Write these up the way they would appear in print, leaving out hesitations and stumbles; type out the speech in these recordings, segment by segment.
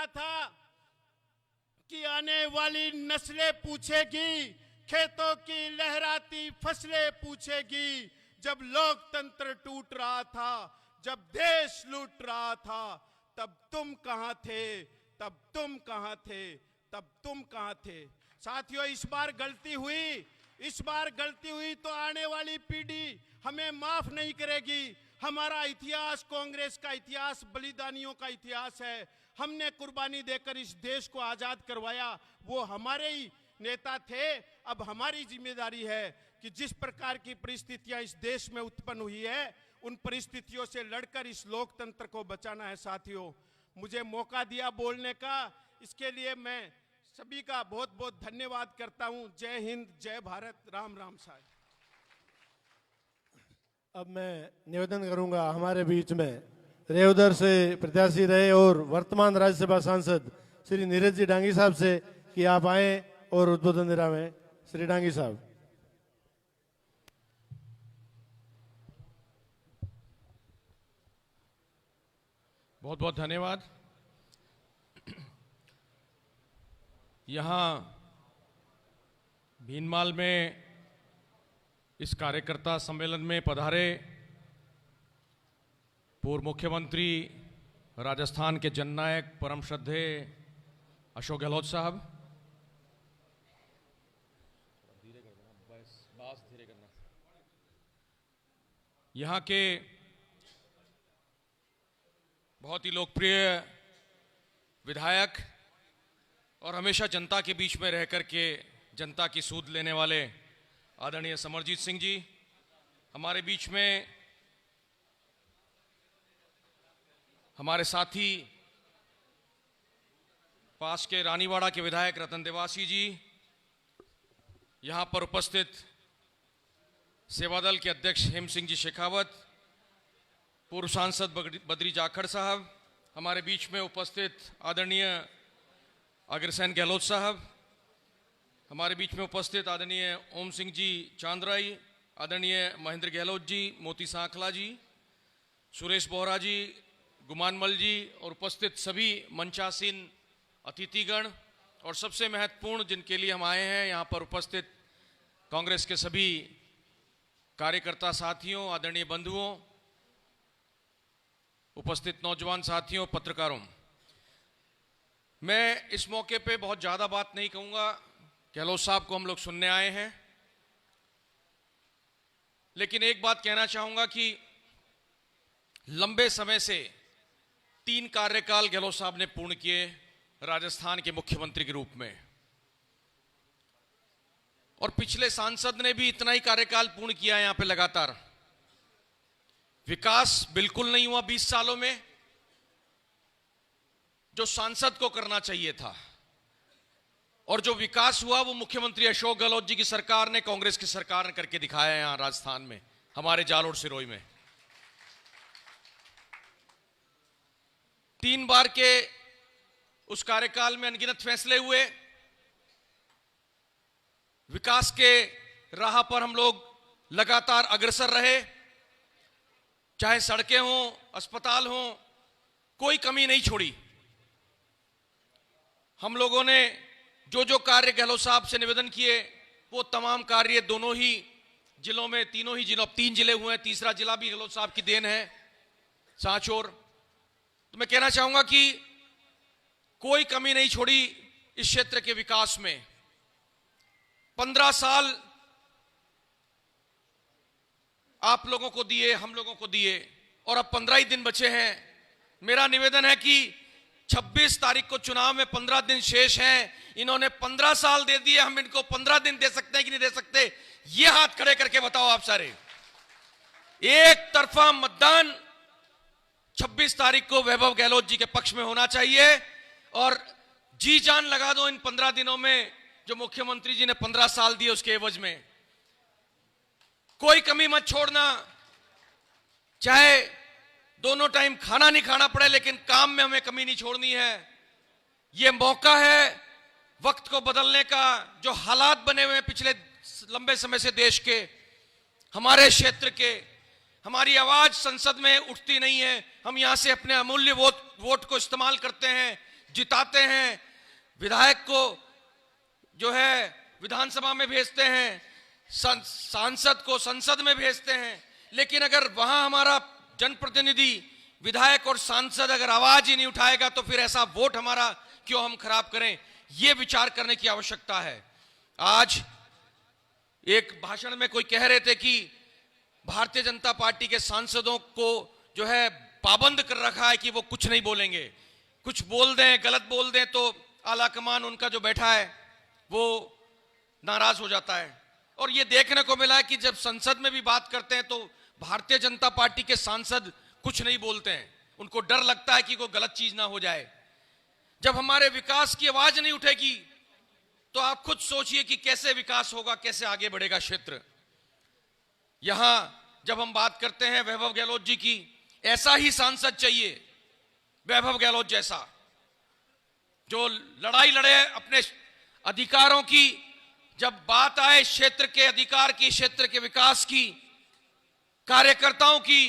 था कि आने वाली नस्लें पूछेगी, खेतों की लहराती फसलें पूछेगी। जब लोकतंत्र टूट रहा था, जब देश लूट रहा था, तब तुम कहां थे, तब तुम कहां थे, तब तुम कहां थे। साथियों, इस बार गलती हुई तो आने वाली पीढ़ी हमें माफ नहीं करेगी। हमारा इतिहास कांग्रेस का इतिहास बलिदानियों का इतिहास है। हमने कुर्बानी देकर इस देश को आजाद करवाया, वो हमारे ही नेता थे। अब हमारी जिम्मेदारी है कि जिस प्रकार की परिस्थितियां इस देश में उत्पन्न हुई है, उन परिस्थितियों से लड़कर इस लोकतंत्र को बचाना है। साथियों, मुझे मौका दिया बोलने का, इसके लिए मैं सभी का बहुत बहुत धन्यवाद करता हूं। जय हिंद, जय भारत, राम राम साहब। अब मैं निवेदन करूंगा, हमारे बीच में रेवदर से प्रत्याशी रहे और वर्तमान राज्यसभा सांसद श्री नीरज जी डांगी साहब से कि आप आए और उद्बोधन दे रहे हैं। श्री डांगी साहब। बहुत बहुत धन्यवाद। यहाँ भीनमाल में इस कार्यकर्ता सम्मेलन में पधारे पूर्व मुख्यमंत्री राजस्थान के जननायक परम श्रद्धेय अशोक गहलोत साहब, यहाँ के बहुत ही लोकप्रिय विधायक और हमेशा जनता के बीच में रह करके जनता की सूद लेने वाले आदरणीय समरजीत सिंह जी, हमारे बीच में हमारे साथी पास के रानीवाड़ा के विधायक रतन देवासी जी, यहाँ पर उपस्थित सेवादल के अध्यक्ष हेम सिंह जी शेखावत, पूर्व सांसद बद्री जाखड़ साहब, हमारे बीच में उपस्थित आदरणीय अग्रसेन गहलोत साहब, हमारे बीच में उपस्थित आदरणीय ओम सिंह जी चांद्राई, आदरणीय महेंद्र गहलोत जी, मोती सांखला जी, सुरेश बोहरा जी, गुमानमल जी और उपस्थित सभी मंचासीन अतिथिगण, और सबसे महत्वपूर्ण जिनके लिए हम आए हैं यहाँ पर उपस्थित कांग्रेस के सभी कार्यकर्ता साथियों, आदरणीय बंधुओं, उपस्थित नौजवान साथियों, पत्रकारों। मैं इस मौके पे बहुत ज़्यादा बात नहीं कहूँगा। गहलोत साहब को हम लोग सुनने आए हैं, लेकिन एक बात कहना चाहूँगा कि लंबे समय से 3 कार्यकाल गहलोत साहब ने पूर्ण किए राजस्थान के मुख्यमंत्री के रूप में, और पिछले सांसद ने भी इतना ही कार्यकाल पूर्ण किया यहाँ पे लगातार। विकास बिल्कुल नहीं हुआ 20 सालों में, जो सांसद को करना चाहिए था, और जो विकास हुआ वो मुख्यमंत्री अशोक गहलोत जी की सरकार ने, कांग्रेस की सरकार ने करके दिखाया है यहां राजस्थान में, हमारे जालोर सिरोही में। 3 बार के उस कार्यकाल में अनगिनत फैसले हुए, विकास के राह पर हम लोग लगातार अग्रसर रहे, चाहे सड़कें हों, अस्पताल हों, कोई कमी नहीं छोड़ी। हम लोगों ने जो जो कार्य गहलोत साहब से निवेदन किए, वो तमाम कार्य दोनों ही जिलों में, तीनों ही जिलों, 3 जिले हुए हैं, तीसरा जिला भी गहलोत साहब की देन है, सांचौर। तो मैं कहना चाहूंगा कि कोई कमी नहीं छोड़ी इस क्षेत्र के विकास में। 15 साल आप लोगों को दिए, हम लोगों को दिए, और अब 15 ही दिन बचे हैं। मेरा निवेदन है कि 26 तारीख को चुनाव में 15 दिन शेष हैं, इन्होंने 15 साल दे दिए, हम इनको 15 दिन दे सकते हैं कि नहीं दे सकते? ये हाथ खड़े करके बताओ आप सारे। एक तरफा मतदान 26 तारीख को वैभव गहलोत जी के पक्ष में होना चाहिए, और जी जान लगा दो इन 15 दिनों में जो मुख्यमंत्री जी ने 15 साल दिए उसके एवज में। कोई कमी मत छोड़ना, चाहे दोनों टाइम खाना नहीं खाना पड़े, लेकिन काम में हमें कमी नहीं छोड़नी है। यह मौका है वक्त को बदलने का। जो हालात बने हुए हैं पिछले लंबे समय से देश के, हमारे क्षेत्र के, हमारी आवाज संसद में उठती नहीं है। हम यहां से अपने अमूल्य वोट को इस्तेमाल करते हैं, जिताते हैं, विधायक को जो है विधानसभा में भेजते हैं, सांसद को संसद में भेजते हैं, लेकिन अगर वहां हमारा जनप्रतिनिधि, विधायक और सांसद अगर आवाज ही नहीं उठाएगा तो फिर ऐसा वोट हमारा क्यों हम खराब करें? यह विचार करने की आवश्यकता है। आज एक भाषण में कोई कह रहे थे कि भारतीय जनता पार्टी के सांसदों को जो है पाबंद कर रखा है कि वो कुछ नहीं बोलेंगे, कुछ बोल दें, गलत बोल दें तो आलाकमान उनका जो बैठा है वो नाराज हो जाता है। और ये देखने को मिला है कि जब संसद में भी बात करते हैं तो भारतीय जनता पार्टी के सांसद कुछ नहीं बोलते हैं, उनको डर लगता है कि कोई गलत चीज ना हो जाए। जब हमारे विकास की आवाज नहीं उठेगी तो आप खुद सोचिए कि कैसे विकास होगा, कैसे आगे बढ़ेगा क्षेत्र। यहां जब हम बात करते हैं वैभव गहलोत जी की, ऐसा ही सांसद चाहिए, वैभव गहलोत जैसा, जो लड़ाई लड़े अपने अधिकारों की। जब बात आए क्षेत्र के अधिकार की, क्षेत्र के विकास की, कार्यकर्ताओं की,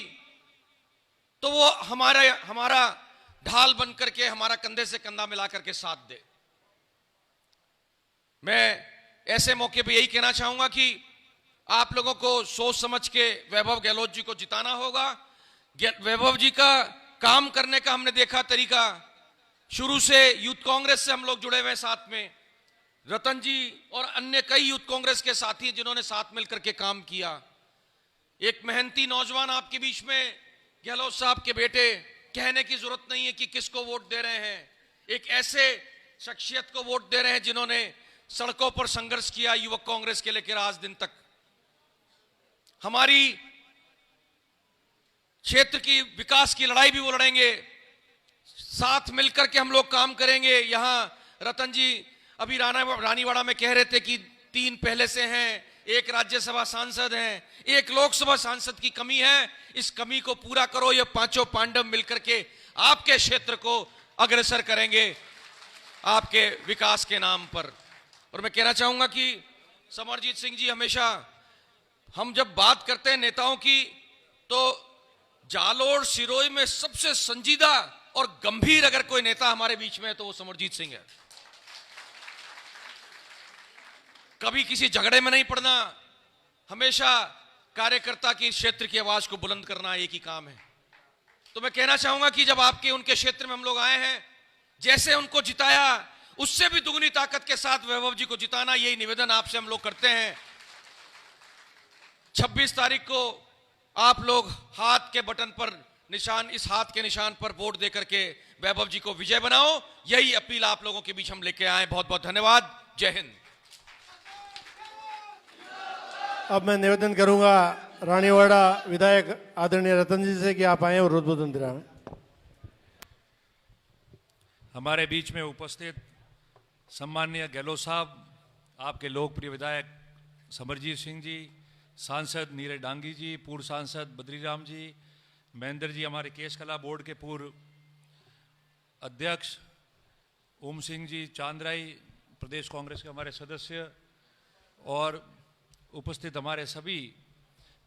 तो वो हमारा ढाल बन करके, हमारा कंधे से कंधा मिलाकर के साथ दे। मैं ऐसे मौके पे यही कहना चाहूंगा कि आप लोगों को सोच समझ के वैभव गहलोत जी को जिताना होगा। वैभव जी का काम करने का हमने देखा तरीका, शुरू से यूथ कांग्रेस से हम लोग जुड़े हुए साथ में, रतन जी और अन्य कई यूथ कांग्रेस के साथी जिन्होंने साथ मिलकर के काम किया। एक मेहनती नौजवान आपके बीच में, गहलोत साहब के बेटे, कहने की जरूरत नहीं है कि किसको वोट दे रहे हैं। एक ऐसे शख्सियत को वोट दे रहे हैं जिन्होंने सड़कों पर संघर्ष किया युवक कांग्रेस के लेकर आज दिन तक। हमारी क्षेत्र की विकास की लड़ाई भी वो लड़ेंगे, साथ मिलकर के हम लोग काम करेंगे। यहां रतन जी अभी रानीवाड़ा में कह रहे थे कि 3 पहले से हैं, 1 राज्यसभा सांसद हैं, 1 लोकसभा सांसद की कमी है। इस कमी को पूरा करो, ये 5 पांडव मिलकर के आपके क्षेत्र को अग्रसर करेंगे आपके विकास के नाम पर। और मैं कहना चाहूंगा कि समरजीत सिंह जी, हमेशा हम जब बात करते हैं नेताओं की तो जालोर सिरोही में सबसे संजीदा और गंभीर अगर कोई नेता हमारे बीच में है तो वो समरजीत सिंह है। कभी किसी झगड़े में नहीं पड़ना, हमेशा कार्यकर्ता की क्षेत्र की आवाज को बुलंद करना एक ही काम है। तो मैं कहना चाहूंगा कि जब आपके उनके क्षेत्र में हम लोग आए हैं, जैसे उनको जिताया उससे भी दुगनी ताकत के साथ वैभव जी को जिताना, यही निवेदन आपसे हम लोग करते हैं। 26 तारीख को आप लोग हाथ के बटन पर निशान, इस हाथ के निशान पर वोट देकर के वैभव जी को विजय बनाओ, यही अपील आप लोगों के बीच हम लेके आए। बहुत बहुत धन्यवाद। जय हिंद। अब मैं निवेदन करूंगा रानीवाड़ा विधायक आदरणीय रतन जी से कि आप आए और उद्बोधन दिलाएं। हमारे बीच में उपस्थित सम्माननीय गहलोत साहब, आपके लोकप्रिय विधायक समरजीत सिंह जी, सांसद नीरज डांगी जी, पूर्व सांसद बद्रीराम जी, महेंद्र जी, हमारे केस कला बोर्ड के पूर्व अध्यक्ष ओम सिंह जी चांद्राई, प्रदेश कांग्रेस के हमारे सदस्य, और उपस्थित हमारे सभी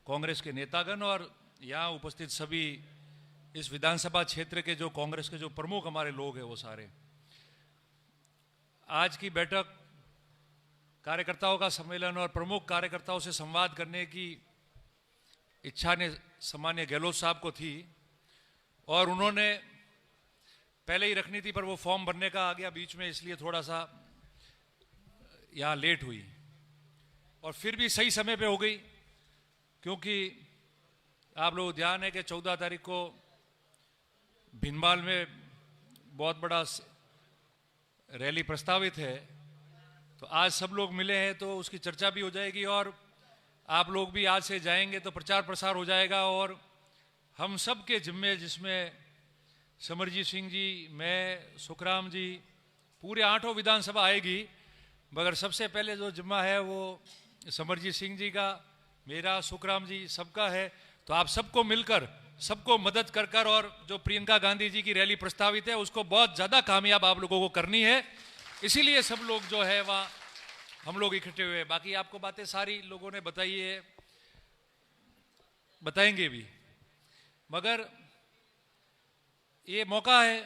कांग्रेस के नेतागण और यहाँ उपस्थित सभी इस विधानसभा क्षेत्र के जो कांग्रेस के जो प्रमुख हमारे लोग हैं वो सारे। आज की बैठक कार्यकर्ताओं का सम्मेलन और प्रमुख कार्यकर्ताओं से संवाद करने की इच्छा ने सम्माननीय गहलोत साहब को थी और उन्होंने पहले ही रखनी थी, पर वो फॉर्म भरने का आ गया बीच में, इसलिए थोड़ा सा यहाँ लेट हुई और फिर भी सही समय पे हो गई, क्योंकि आप लोग ध्यान है कि 14 तारीख को भिनमाल में बहुत बड़ा रैली प्रस्तावित है। तो आज सब लोग मिले हैं तो उसकी चर्चा भी हो जाएगी और आप लोग भी आज से जाएंगे तो प्रचार प्रसार हो जाएगा। और हम सब के जिम्मे, जिसमें समरजीत सिंह जी, मैं, सुखराम जी, पूरे 8 विधानसभा आएगी, मगर सबसे पहले जो जिम्मा है वो समरजीत सिंह जी का, मेरा, सुखराम जी, सबका है। तो आप सबको मिलकर, सबको मदद कर कर, और जो प्रियंका गांधी जी की रैली प्रस्तावित है उसको बहुत ज़्यादा कामयाब आप लोगों को करनी है, इसीलिए सब लोग जो है वहाँ हम लोग इकट्ठे हुए। बाकी आपको बातें सारी लोगों ने बताई है, बताएंगे भी, मगर ये मौका है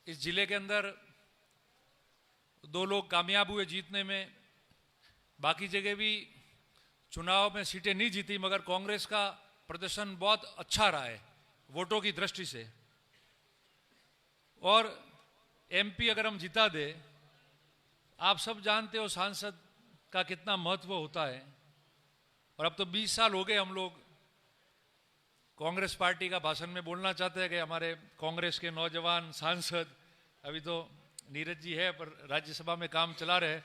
इस जिले के अंदर 2 लोग कामयाब हुए जीतने में, बाकी जगह भी चुनाव में सीटें नहीं जीती, मगर कांग्रेस का प्रदर्शन बहुत अच्छा रहा है वोटों की दृष्टि से। और एमपी अगर हम जिता दे, आप सब जानते हो सांसद का कितना महत्व होता है। और अब तो 20 साल हो गए हम लोग कांग्रेस पार्टी का भाषण में बोलना चाहते हैं कि हमारे कांग्रेस के नौजवान सांसद, अभी तो नीरज जी है पर राज्यसभा में काम चला रहे,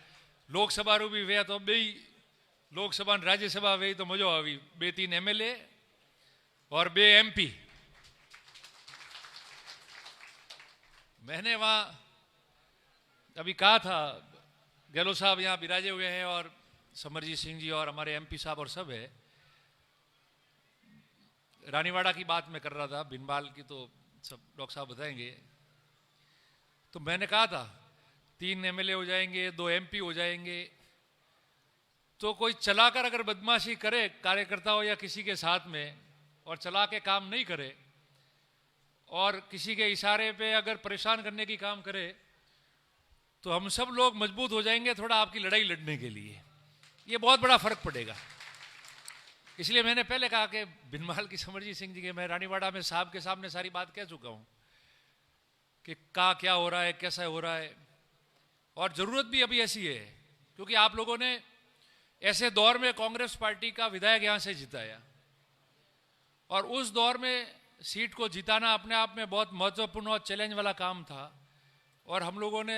लोकसभा रू भी वे तो बे लोकसभा राज्यसभा वे तो मजो आई, 2-3 एमएलए और 2 एमपी। मैंने वहां अभी कहा था, गहलोत साहब यहाँ विराजे हुए हैं और समरजीत सिंह जी और हमारे एमपी साहब और सब है। रानीवाड़ा की बात मैं कर रहा था, बिनबाल की तो सब डॉक्टर साहब बताएंगे। तो मैंने कहा था 3 एमएलए हो जाएंगे, 2 एमपी हो जाएंगे, तो कोई चलाकर अगर बदमाशी करे कार्यकर्ताओं या किसी के साथ में और चला के काम नहीं करे और किसी के इशारे पे अगर परेशान करने की काम करे, तो हम सब लोग मजबूत हो जाएंगे थोड़ा आपकी लड़ाई लड़ने के लिए। ये बहुत बड़ा फर्क पड़ेगा। इसलिए मैंने पहले कहा कि बिनमाल की समरजीत सिंह जी के, मैं रानीवाड़ा में साहब के सामने सारी बात कह चुका हूं कि क्या हो रहा है, कैसा हो रहा है। और जरूरत भी अभी ऐसी है क्योंकि आप लोगों ने ऐसे दौर में कांग्रेस पार्टी का विधायक यहां से जिताया और उस दौर में सीट को जिताना अपने आप में बहुत महत्वपूर्ण और चैलेंज वाला काम था। और हम लोगों ने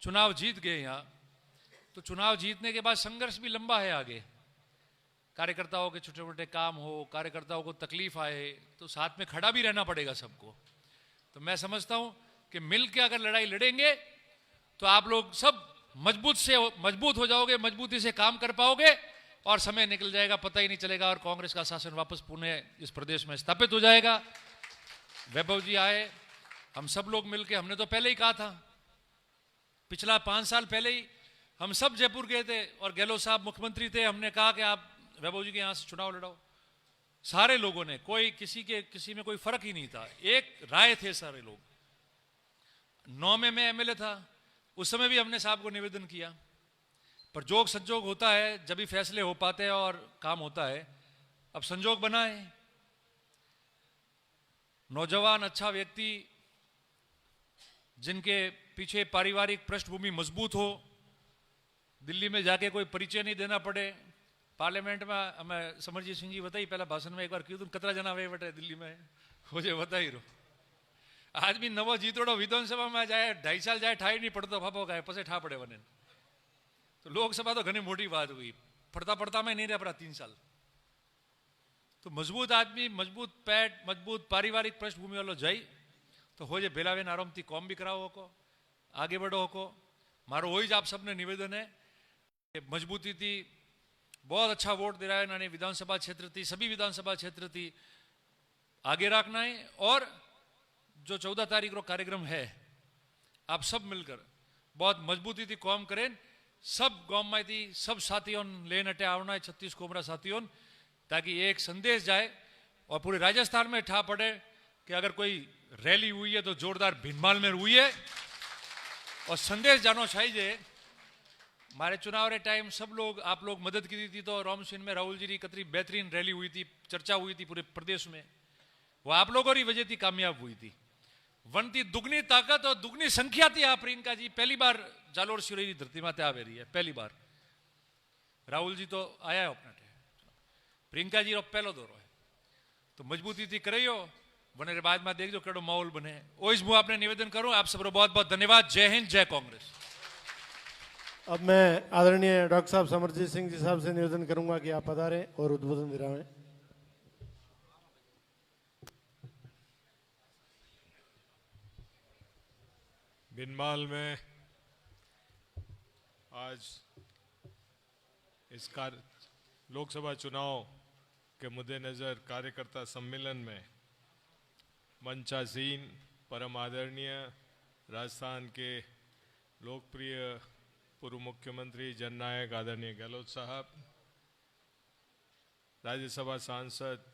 चुनाव जीत गए यहाँ। तो चुनाव जीतने के बाद संघर्ष भी लंबा है आगे। कार्यकर्ताओं के छोटे छोटे काम हो, कार्यकर्ताओं को तकलीफ आए तो साथ में खड़ा भी रहना पड़ेगा सबको। तो मैं समझता हूं कि मिल के अगर लड़ाई लड़ेंगे तो आप लोग सब मजबूत हो जाओगे, मजबूती से काम कर पाओगे और समय निकल जाएगा, पता ही नहीं चलेगा और कांग्रेस का शासन वापस पुनः इस प्रदेश में स्थापित हो जाएगा। वैभव जी आए, हम सब लोग मिलके, हमने तो पहले ही कहा था, पिछला 5 साल पहले ही हम सब जयपुर गए थे और गहलोत साहब मुख्यमंत्री थे। हमने कहा कि आप वैभव जी के यहां से चुनाव लड़ाओ। सारे लोगों ने, कोई किसी में कोई फर्क ही नहीं था, एक राय थे सारे लोग। 9 में मैं एमएलए था, उस समय भी हमने साहब को निवेदन किया, पर जोग संजोग होता है, जब भी फैसले हो पाते हैं और काम होता है। अब संजोग बना है, नौजवान अच्छा व्यक्ति जिनके पीछे पारिवारिक पृष्ठभूमि मजबूत हो, दिल्ली में जाके कोई परिचय नहीं देना पड़े। पार्लियामेंट में हमें समरजीत सिंह जी बताई पहला भाषण में एक बार क्यों तुम कतरा जना वे बटे दिल्ली में मुझे बताई रो। आदमी नवो जीतोड़ो विधानसभा में जाए 2.5 साल जाए ठाई नहीं पड़तो फापो गाय पसे ठा पड़े बने। तो लोकसभा तो घनी मोटी बात हुई, पड़ता में नहीं रह पड़ा 3 साल। तो मजबूत आदमी, मजबूत पैट, मजबूत पारिवारिक पृष्ठभूमि वालों जाई तो हो जे बेलावेन आराम थी कॉम भी कराओ होको, आगे बढ़ो होको। मारो वही आप सबने निवेदन है कि मजबूती थी, बहुत अच्छा वोट दे रहा है इन्होंने, विधानसभा क्षेत्र थी, सभी विधानसभा क्षेत्र थी आगे रखना है। और जो 14 तारीख को कार्यक्रम है, आप सब मिलकर बहुत मजबूती थी कॉम करें, सब गांव में थी, सब साथियों लेन अटे आवना है 36 कोमरा साथियों, ताकि एक संदेश जाए और पूरे राजस्थान में ठा पड़े कि अगर कोई रैली हुई है तो जोरदार भिनमाल में हुई है। और संदेश जानो चाहिए। हमारे चुनाव के टाइम सब लोग, आप लोग मदद की थी, तो रामसिंह में राहुल जी की कतरी बेहतरीन रैली हुई थी, चर्चा हुई थी पूरे प्रदेश में, वो आप लोगों की वजह थी कामयाब हुई थी। वन थी दुगनी ताकत और दुगनी संख्या थी। आप प्रियंका जी पहली बार जालोर सिरोही की धरती माते आ रही है, पहली बार। राहुल जी तो आया है अपना, प्रियंका जी पहलो दौरो है, तो मजबूती थी करियो बने रे बाद में देख जो केड़ो माहौल बने। ओइस मुँह आपने निवेदन करूं, आप सबको बहुत बहुत धन्यवाद। जय हिंद, जय कांग्रेस। अब मैं आदरणीय डॉक्टर साहब समरजीत सिंह जी साहब से निवेदन करूंगा कि आप पधारें और उद्बोधन दिलाएं। बिनमाल में आज इस लोकसभा चुनाव के मद्देनजर कार्यकर्ता सम्मेलन में मंचासीन परम आदरणीय राजस्थान के लोकप्रिय पूर्व मुख्यमंत्री जननायक आदरणीय गहलोत साहब, राज्यसभा सांसद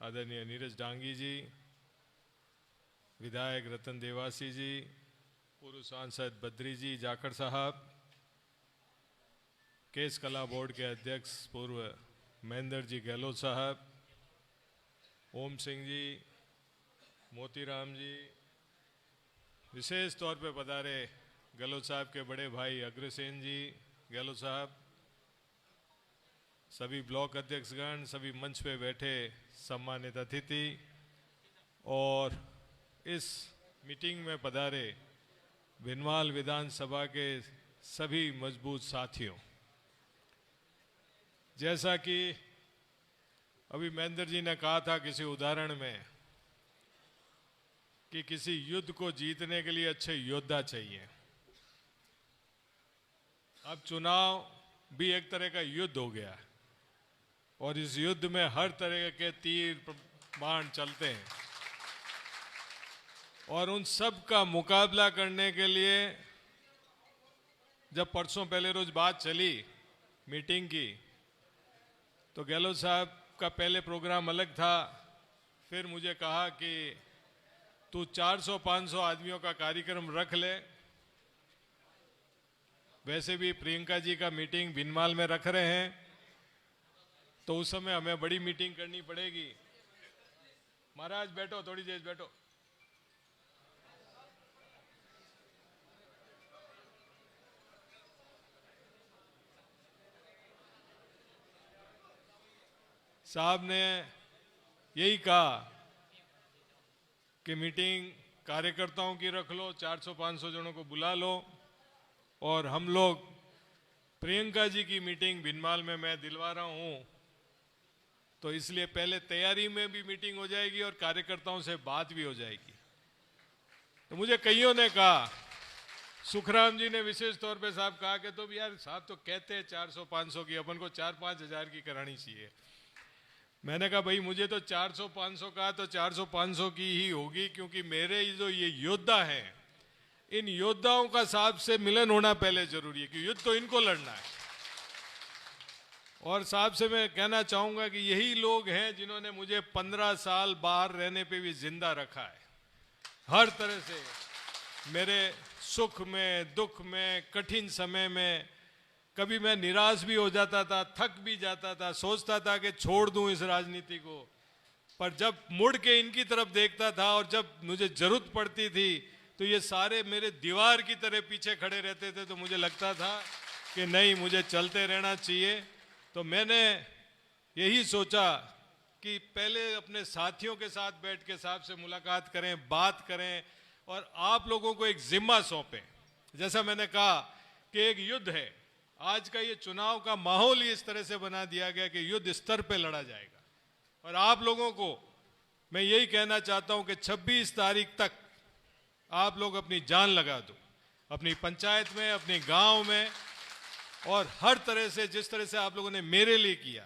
आदरणीय नीरज डांगी जी, विधायक रतन देवासी जी, पूर्व सांसद बद्री जी जाखड़ साहब, केस कला बोर्ड के अध्यक्ष पूर्व महेंद्र जी गहलोत साहब, ओम सिंह जी, मोतीराम जी, विशेष तौर पे पधारे गहलोत साहब के बड़े भाई अग्रसेन जी गहलोत साहब, सभी ब्लॉक अध्यक्षगण, सभी मंच पे बैठे सम्मानित अतिथि और इस मीटिंग में पधारे भिनवाल विधानसभा के सभी मजबूत साथियों। जैसा कि अभी महेंद्र जी ने कहा था किसी उदाहरण में कि किसी युद्ध को जीतने के लिए अच्छे योद्धा चाहिए। अब चुनाव भी एक तरह का युद्ध हो गया है और इस युद्ध में हर तरह के तीर बाण चलते हैं और उन सब का मुकाबला करने के लिए जब परसों पहले रोज बात चली मीटिंग की तो गहलोत साहब का पहले प्रोग्राम अलग था, फिर मुझे कहा कि तू 400-500 आदमियों का कार्यक्रम रख ले, वैसे भी प्रियंका जी का मीटिंग भिनमाल में रख रहे हैं तो उस समय हमें बड़ी मीटिंग करनी पड़ेगी। महाराज बैठो, थोड़ी देर बैठो। साहब ने यही कहा कि मीटिंग कार्यकर्ताओं की रख लो, 400-500 जनों को बुला लो और हम लोग प्रियंका जी की मीटिंग भिनमाल में मैं दिलवा रहा हूं, तो इसलिए पहले तैयारी में भी मीटिंग हो जाएगी और कार्यकर्ताओं से बात भी हो जाएगी। तो मुझे कईयों ने कहा, सुखराम जी ने विशेष तौर पे साहब कहा कि तो यार साहब तो कहते हैं 400-500 की, अपन को 4-5 हजार की करानी चाहिए। मैंने कहा भाई मुझे तो 400-500 का तो 400-500 की ही होगी, क्योंकि मेरे जो ये योद्धा हैं इन योद्धाओं का साहब से मिलन होना पहले जरूरी है कि युद्ध तो इनको लड़ना है। और साहब से मैं कहना चाहूंगा कि यही लोग हैं जिन्होंने मुझे 15 साल बाहर रहने पे भी जिंदा रखा है। हर तरह से मेरे सुख में, दुख में, कठिन समय में कभी मैं निराश भी हो जाता था, थक भी जाता था, सोचता था कि छोड़ दूं इस राजनीति को, पर जब मुड़ के इनकी तरफ देखता था और जब मुझे जरूरत पड़ती थी तो ये सारे मेरे दीवार की तरह पीछे खड़े रहते थे, तो मुझे लगता था कि नहीं, मुझे चलते रहना चाहिए। तो मैंने यही सोचा कि पहले अपने साथियों के साथ बैठ के साहब से मुलाकात करें, बात करें और आप लोगों को एक जिम्मा सौंपें। जैसा मैंने कहा कि एक युद्ध है, आज का ये चुनाव का माहौल ही इस तरह से बना दिया गया कि युद्ध स्तर पे लड़ा जाएगा। और आप लोगों को मैं यही कहना चाहता हूं कि 26 तारीख तक आप लोग अपनी जान लगा दो, अपनी पंचायत में, अपने गांव में, और हर तरह से जिस तरह से आप लोगों ने मेरे लिए किया,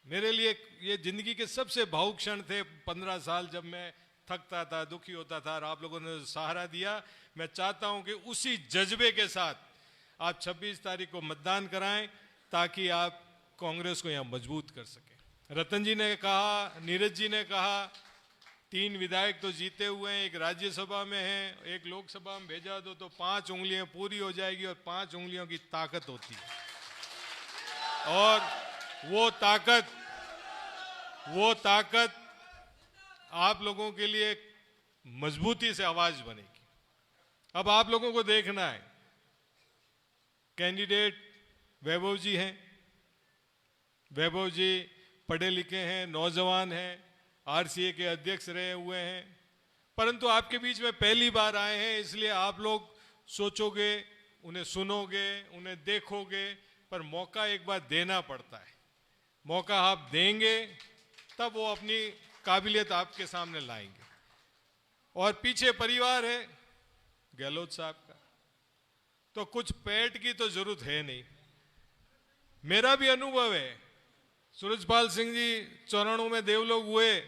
मेरे लिए ये जिंदगी के सबसे भावुक क्षण थे। 15 साल जब मैं थकता था, दुखी होता था और आप लोगों ने सहारा दिया, मैं चाहता हूं कि उसी जज्बे के साथ आप 26 तारीख को मतदान कराएं ताकि आप कांग्रेस को यहां मजबूत कर सकें। रतन जी ने कहा, नीरज जी ने कहा, 3 विधायक तो जीते हुए हैं, एक राज्यसभा में है, एक लोकसभा में भेजा दो तो 5 उंगलियां पूरी हो जाएगी और 5 उंगलियों की ताकत होती है। और वो ताकत आप लोगों के लिए मजबूती से आवाज बनेगी। अब आप लोगों को देखना है, कैंडिडेट वैभव जी हैं, वैभव जी पढ़े लिखे हैं, नौजवान हैं, आरसीए के अध्यक्ष रहे हुए हैं, परंतु आपके बीच में पहली बार आए हैं, इसलिए आप लोग सोचोगे, उन्हें सुनोगे, उन्हें देखोगे, पर मौका एक बार देना पड़ता है। मौका आप देंगे तब वो अपनी काबिलियत आपके सामने लाएंगे। और पीछे परिवार है गहलोत साहब का, तो कुछ पेट की तो जरूरत है नहीं। मेरा भी अनुभव है, सूरजपाल सिंह जी 94 में देवलोक हुए,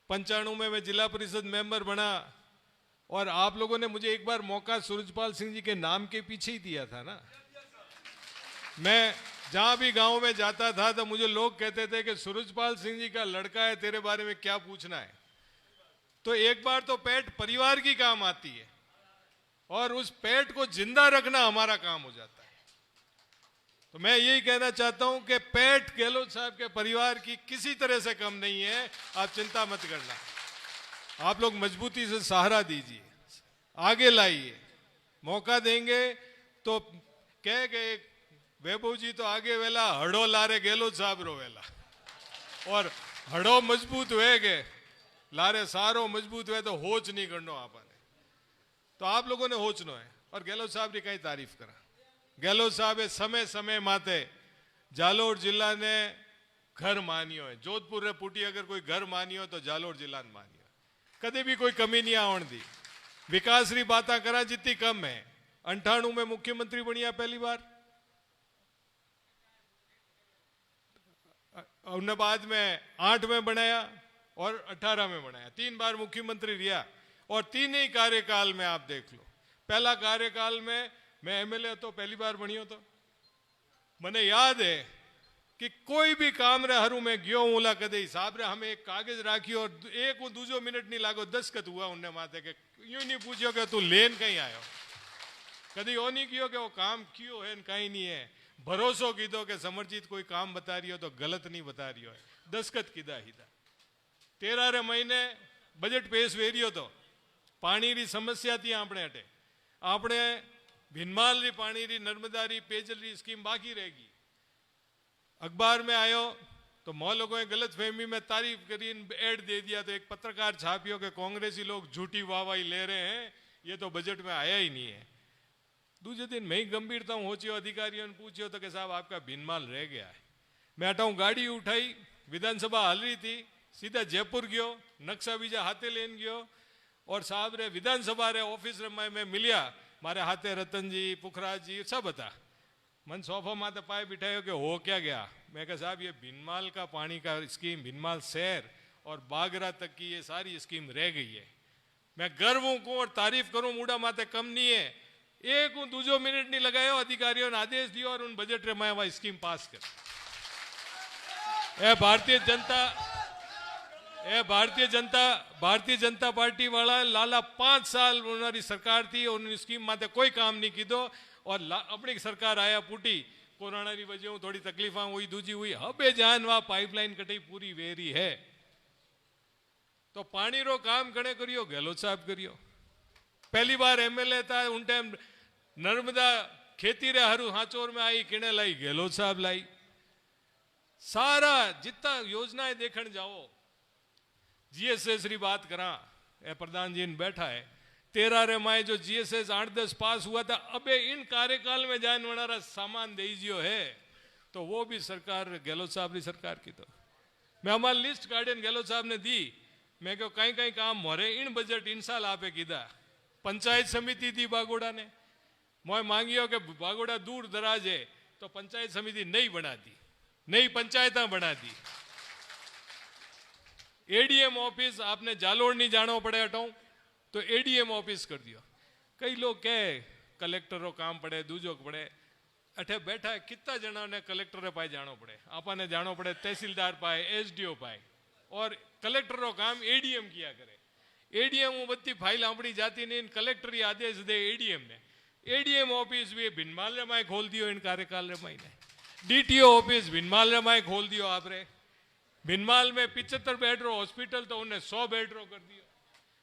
95 में मैं जिला परिषद मेंबर बना, और आप लोगों ने मुझे एक बार मौका सूरजपाल सिंह जी के नाम के पीछे ही दिया था ना। मैं जहां भी गांव में जाता था तो मुझे लोग कहते थे कि सूरजपाल सिंह जी का लड़का है, तेरे बारे में क्या पूछना है। तो एक बार तो पेट परिवार की काम आती है और उस पेट को जिंदा रखना हमारा काम हो जाता है। तो मैं यही कहना चाहता हूं कि पेट गहलोत साहब के परिवार की किसी तरह से कम नहीं है, आप चिंता मत करना। आप लोग मजबूती से सहारा दीजिए, आगे लाइए, मौका देंगे तो कह गए वैभव जी तो आगे वेला हड़ो लारे गहलोत साहब रो वेला, और हड़ो मजबूत हुए के लारे सारो मजबूत हुए तो होच नहीं करनो आपने। तो आप लोगों ने होचनो है और गहलोत साहब की कई तारीफ करा। गहलोत साहब समय समय माते जालोर जिला ने घर मानियो है, जोधपुर रे पुटी अगर कोई घर मानियो तो जालोर जिला ने मानियो, कदे भी कोई कमी नहीं आवन दी। विकास री बातें करा जितनी कम है। 98 में मुख्यमंत्री बनिया पहली बार, उन्हें बाद में 8 में बनाया और 18 में बनाया, 3 बार मुख्यमंत्री रिया। और 3 ही कार्यकाल में आप देख लो, पहला कार्यकाल में मैं एमएलए तो पहली बार बनियो तो मने याद है कि कोई भी काम रे हरू में गयो हूला कदे हिसाब रे हमें एक कागज राखियो और एक दूजो मिनट नहीं लागो दस्तखत हुआ उन्हें माथे के यूं नहीं पूछियो कि तू लेन कहीं आयो, कदी ओ नहीं कियो कि वो काम क्यों है कहीं नहीं है। भरोसो कीधो कि समरजीत कोई काम बता रही हो तो गलत नहीं बता रही हो, दस्तखत कीधा ही था। 13 रे महीने बजट पेश वेरियो तो पानी री समस्या थी आपने हटे, आपने भिनमाल री पानी री नर्मदा री पेयजल री स्कीम बाकी रहेगी। अखबार में आयो तो मो लोगों ने गलत फहमी में तारीफ करी, एड दे दिया तो एक पत्रकार छापियो कि कांग्रेसी लोग झूठी वाहवाही ले रहे हैं, ये तो बजट में आया ही नहीं है। दूसरे दिन मैं ही गंभीरता हूँ होचियो, अधिकारियों ने पूछियो तो कि साहब आपका भिनमाल रह गया है। मैं हटाऊँ गाड़ी उठाई, विधानसभा हल रही थी, सीधा जयपुर गयो, नक्शा बीजा हाथे लेन गयो और साहब रे विधानसभा रे ऑफिस रे मैं मिलिया, मारे हाथे रतन जी पुखराज जी सब था। मन सोफा माते पाए बिठायो कि हो क्या गया। मैं कहा साहब ये भिनमाल का पानी का स्कीम, भिनमाल शहर और बागरा तक की ये सारी स्कीम रह गई है। मैं गर्व को और तारीफ करूं मूडा माते कम नहीं है, एक दूजो मिनट नहीं लगायो, अधिकारियों ने आदेश दियो और उन बजट रे मैं वह स्कीम पास कर। भारतीय जनता पार्टी वाला लाला 5 साल उन्होंने सरकार थी, उन्होंने स्कीम माते कोई काम नहीं कीधो और अपनी सरकार आया पूटी, कोरोना की वजह थोड़ी तकलीफा हुई, दूजी हुई, हबे जान वहां पाइपलाइन कटाई पूरी वेरी है। तो पानी रो काम कने करियो, गहलोत साहब करियो। पहली बार एमएलए था उन टाइम नर्मदा खेती रे हरू हाचोर में आई, किने लाई, गहलोत साहब लाई। सारा जितना योजनाएं देखने जाओ, जीएसएस री बात करा, प्रधान जी ने बैठा है, 13 रे माए जो जीएसएस 8-10 पास हुआ था, अबे इन कार्यकाल में जान वाला सामान दीजियो है, तो वो भी सरकार गहलोत साहब की सरकार की। तो मैं हमारी लिस्ट गार्डियन गहलोत साहब ने दी, मैं क्यों कहीं कहीं काम मोरे इन बजट इन साल आपे कीधा। पंचायत समिति थी बागोड़ा ने, मैं मांगियो कि बागोड़ा दूर दराज है तो पंचायत समिति नहीं बना दी, नई पंचायत बना दी। एडीएम ऑफिस आपने जालोर नहीं जानो पड़े हटाऊं तो एडीएम ऑफिस कर दियो। कई लोग कहे कलेक्टर रो काम पड़े, दूजो पड़े, अठे बैठा है कितना जना ने कलेक्टर पाए जानो पड़े, आपने जानो पड़े तहसीलदार पाए, एसडीओ पाए, और कलेक्टर रो काम एडीएम किया करे। एडीएम बत्ती फाइल अपनी जाती नहीं, कलेक्टर ही आदेश दे एडीएम ने। एडीएम ऑफिस भी भिनमाल रे माए खोल दियो इन कार्यकाल रे महीने। डीटीओ ऑफिस भिनमाल रे माए खोल दियो आपरे। भिनमाल में 75 बेड रो हॉस्पिटल तो उन्हें 100 बेड रो कर दियो।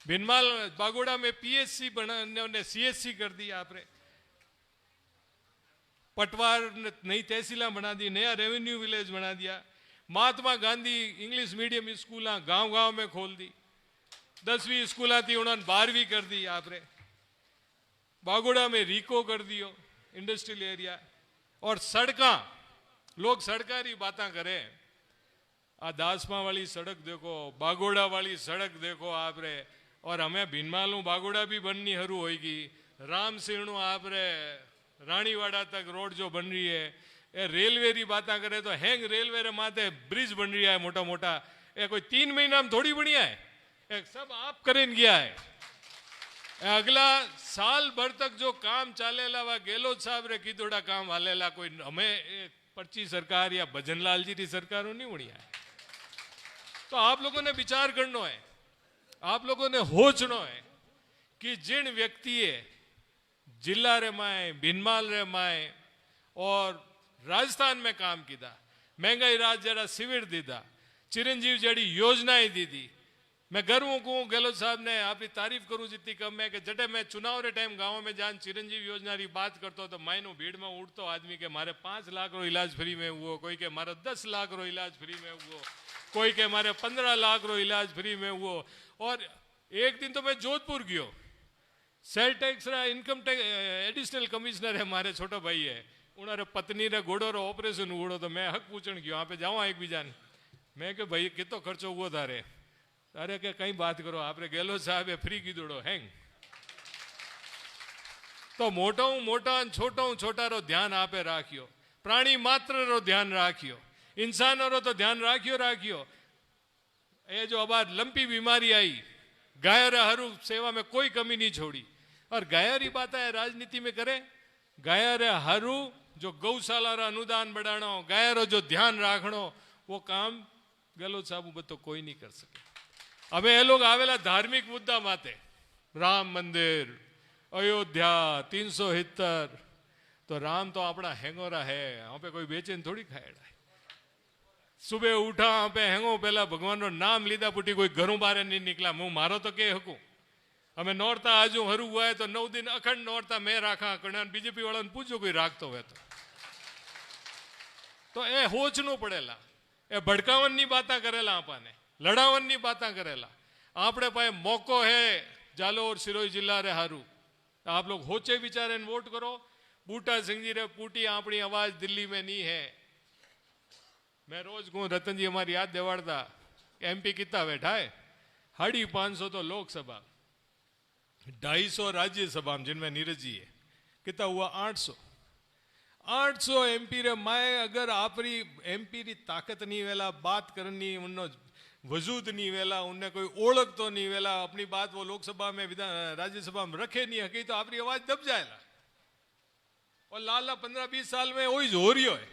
भिनमाल बागोड़ा में पीएचसी बनाने उन्हें सीएचसी कर दिया आपरे। पटवार ने नई तहसील बना दी, नया रेवेन्यू विलेज बना दिया। Mahatma Gandhi English medium school गांव गांव में खोल दी। 10वीं स्कूल थी उन्होंने 12वीं कर दी आपरे। बागोड़ा में रिको कर दियो इंडस्ट्रियल एरिया। और सड़का, लोग सड़का री बातें करें, आ दासमा वाली सड़क देखो, बागोड़ा वाली सड़क देखो आपरे, और हमें भिनमालू बागोड़ा भी बननी हरू होगी। राम सिंह आपरे रानीवाड़ा तक रोड जो बन रही है, ये रेलवे री बातें करे तो हैंग रेलवे रे माथे ब्रिज बन रही है मोटा मोटा, ये कोई 3 महीना में थोड़ी बढ़िया है, एक सब आप करें गया है। अगला साल भर तक जो काम चालेला वा गहलोत साहब रे कीधोड़ा काम हालेला, कोई हमें पर्ची सरकार या भजनलाल जी की सरकार नहीं बढ़िया है। तो आप लोगों ने विचार करना है। आप लोगों ने होचनो है कि जिन व्यक्तिए जिला रे माए भिनमाल रे माए और राजस्थान में काम किया, महंगाई राज जरा शिविर दीदा, चिरंजीव जड़ी योजनाएं दी दी। मैं गर्व को गहलोत साहब ने आपकी तारीफ करूं जितनी कम है कि जटे मैं चुनाव रे टाइम गांव में जान चिरंजीव योजना की बात करता तो मायनो भीड़ में उठतो आदमी के मारे 5 लाख रो इलाज फ्री में हुआ, कोई के मारे 10 लाख रो इलाज फ्री में हुआ, कोई के मारे 15 लाख रो इलाज फ्री में हुआ। और एक दिन तो मैं जोधपुर गयो, सेल टैक्स रा इनकम टैक्स एडिशनल कमिश्नर है मारे छोटा भाई है, उन्होंने पत्नी रे घोड़ो रो ऑपरेशन हुआ तो मैं हक पूछण गयो, वहां पे जाऊँ एक बीजा ने, मैं के भाई कितो खर्चो हुआ थारे, अरे के कई बात करो आपने गहलोत साहब फ्री की दौड़ो हैंग। तो मोटा मोटा छोटा रो ध्यान आपे राखियो, प्राणी मात्र रो ध्यान राखियो, इंसानों रो तो ध्यान राखियो। ये जो अब लंपी बीमारी आई, गायर हरू सेवा में कोई कमी नहीं छोड़ी, और गायर ही बात है राजनीति में करे, गायर हरू जो गौशाला रा अनुदान बढ़ानो, गायर जो ध्यान राखनो, वो काम गहलोत साहब तो कोई नहीं कर सके। अब ये लोग आवेला धार्मिक मुद्दा माते, राम मंदिर, अयोध्या 370, तो राम तो अपना हेंगोरा है, यहाँ पे कोई बेचैन थोड़ी खाएड़ा है। सुबह उठा यहाँ पे हेंगो पहला भगवान रो नाम लीधा पुटी, कोई घरों बारे नहीं निकला, मुंह मारो तो के हकू। हमें नौरता आजू हरू हुआ है तो 9 दिन अखंड नौरता मैं राखा करना, बीजेपी वाला ने पूछो कोई राखतो हो तो ए होचनो पड़ेला, ए भड़कावन नी बातें करेला, आपने लड़ावन नी बातें करेला। आपने पाए मौको है जालोर सिरोही जिला रे हारू, आप लोग होचे विचारे वोट करो। बूटा सिंह जी रे पूटी अपनी आवाज दिल्ली में नहीं है। मैं रोज कहूं रतन जी हमारी याद देवाड़ता, एमपी कितना बैठा है, 550 तो लोकसभा, 250 राज्यसभा जिनमें नीरज जी है, कितना हुआ 800 एमपी रे माए। अगर आपरी एमपी री ताकत नहीं वेला, बात करनी उन्नो वजूद नहीं वेला, उन्हें कोई ओळख तो नहीं वेला, अपनी बात वो लोकसभा में राज्यसभा में रखे नहीं हकी तो आपकी आवाज दब जाएगा। और लाला 15-20 साल में वही हो रही है।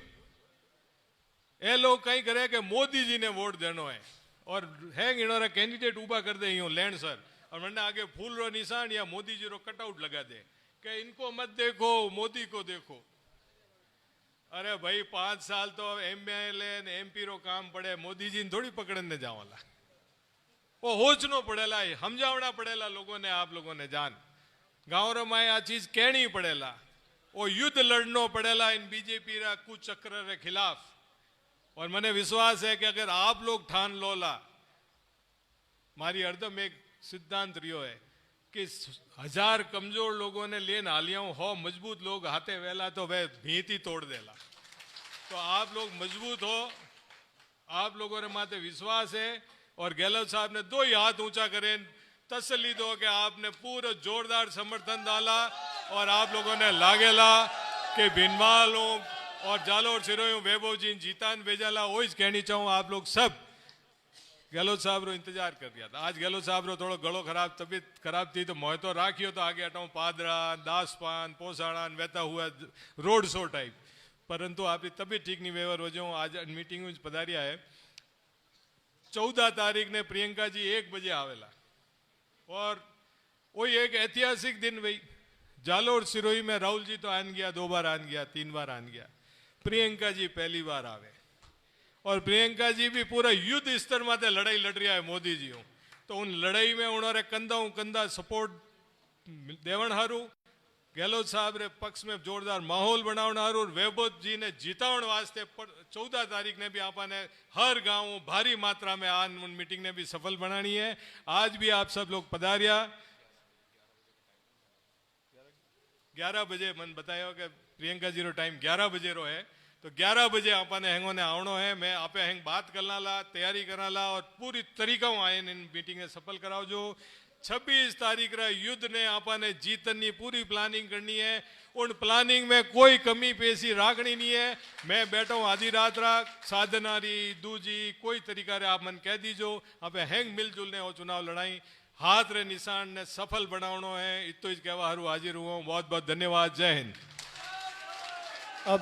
ये लोग कहीं करे कि मोदी जी ने वोट देनो है और हैंग इन्होंने कैंडिडेट उबा कर दे यूं लैंड सर, और वरना आगे फूल रो निशान या मोदी जी रो कटआउट लगा दे कि इनको मत देखो मोदी को देखो। अरे भाई 5 साल तो एमएलए ने एमपी रो काम पड़े, मोदी जी ने थोड़ी पकड़ने जावला, वो होचनो पड़ेला, समझावना पड़ेला लोगों ने, आप लोगों ने जान गाँव में आ चीज कहनी पड़ेला, वो युद्ध लड़नो पड़ेला इन बीजेपी रा कुचक्र रे खिलाफ। और मने विश्वास है कि अगर आप लोग ठान लोला, मारी हरदम एक सिद्धांत रियो है कि 1000 कमजोर लोगों ने लेन हालियां हो, मजबूत लोग हाथे वेला तो वह भींती तोड़ देला। तो आप लोग मजबूत हो, आप लोगों ने माथे विश्वास है। और गहलोत साहब ने 2 ही हाथ ऊंचा करें, तसल्ली दो कि आपने पूरा जोरदार समर्थन डाला और आप लोगों ने लागेला कि भिनमालों और जालोर सिरोही वैभव जी जीतान भेजाला। वही कहनी चाहूँ, आप लोग सब गहलोत साहब रो इंतजार कर दिया था। आज गहलोत साहब रो थोड़ा गलो खराब, तबीयत खराब थी तो मोह तो राखियो तो आगे हटाऊं पादरा, दासपान, पोसाड़ान वहता हुआ रोड शो टाइप, परंतु आपकी तबीयत ठीक नहीं व्यवहार हो जाऊँ। आज मीटिंग में पधारिया है। 14 तारीख ने प्रियंका जी 1 बजे आवेला और वही एक ऐतिहासिक दिन भाई। जालोर सिरोही में राहुल जी तो आन गया, 2 बार आन गया, 3 बार आन गया, प्रियंका जी पहली बार आवे। और प्रियंका जी भी पूरा युद्ध स्तर में लड़ाई लड़ रहा है मोदी जी हूँ, तो उन लड़ाई में उन्होंने कंधा सपोर्ट देवण हारू, गहलोत साहब रे पक्ष में जोरदार माहौल बनावण हारू, और वैभव जी ने जीतावण वास्ते 14 तारीख ने भी आपने हर गांव भारी मात्रा में आन उन मीटिंग ने भी सफल बनानी है। आज भी आप सब लोग पधारिया। 11 बजे मन बताया कि प्रियंका जी रो टाइम 11 बजे रो है, तो 11 बजे आपने हैंगो ने आवनो है। मैं आपे हैंग बात करना ला, तैयारी करना ला और पूरी तरीका आए इन मीटिंग सफल कराओ। जो 26 तारीख रा युद्ध ने आपने जीतनी पूरी प्लानिंग करनी है। उन प्लानिंग में कोई कमी पेशी राखनी नहीं है। मैं बैठा हूँ आधी रात रा, साधना री दूजी कोई तरीका रे आप मन कह दीजो। आप हैंग मिलजुल ने वो चुनाव लड़ाई, हाथ रे निशान ने सफल बनावनो है। इतो ही कहवा हारू हाजिर हुआ। बहुत बहुत धन्यवाद। जय हिंद। अब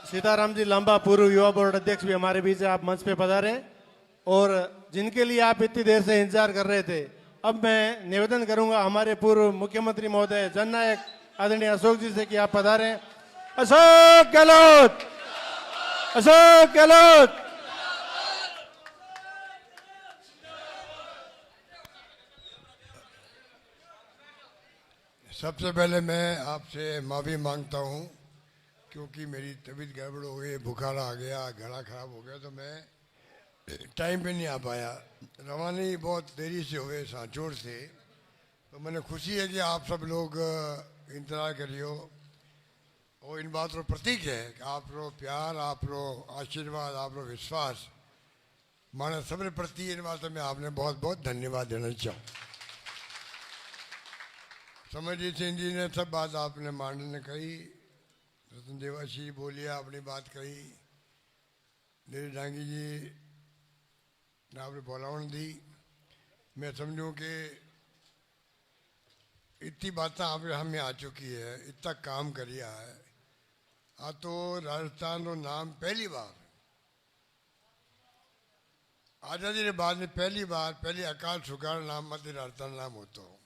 सीताराम जी लांबा पूर्व युवा बोर्ड अध्यक्ष भी हमारे बीच आप मंच पे पधारे, और जिनके लिए आप इतनी देर से इंतजार कर रहे थे अब मैं निवेदन करूंगा हमारे पूर्व मुख्यमंत्री महोदय जननायक आदरणीय अशोक जी से कि आप पधारें। अशोक गहलोत, अशोक गहलोत। सबसे पहले मैं आपसे माफ़ी मांगता हूँ क्योंकि मेरी तबीयत गड़बड़ हो गई, बुखार आ गया, गला खराब हो गया, तो मैं टाइम पे नहीं आ पाया। रवानी बहुत देरी से हुए सांचौर से, तो मैंने खुशी है कि आप सब लोग इंतजार करियो और इन बातों का प्रतीक है कि आप लोग प्यार, आप लोग आशीर्वाद, आप लोग विश्वास माने सबरे प्रति इन बातों में आपने बहुत बहुत धन्यवाद देना चाहूँ। समरजीत सिंह जी ने सब बात आपने मांडन ने कही, रतन देवासी बोलिया अपनी बात कही, नीरज डांगी जी ने आपने बोलावन दी। मैं समझूं कि इतनी बातें आपने हमें आ चुकी है, इतना काम करिया है। आ तो राजस्थान रो नाम पहली बार आज़ादी के बाद में पहली अकाल सुखाड़ नाम मत राजस्थान नाम होता हो।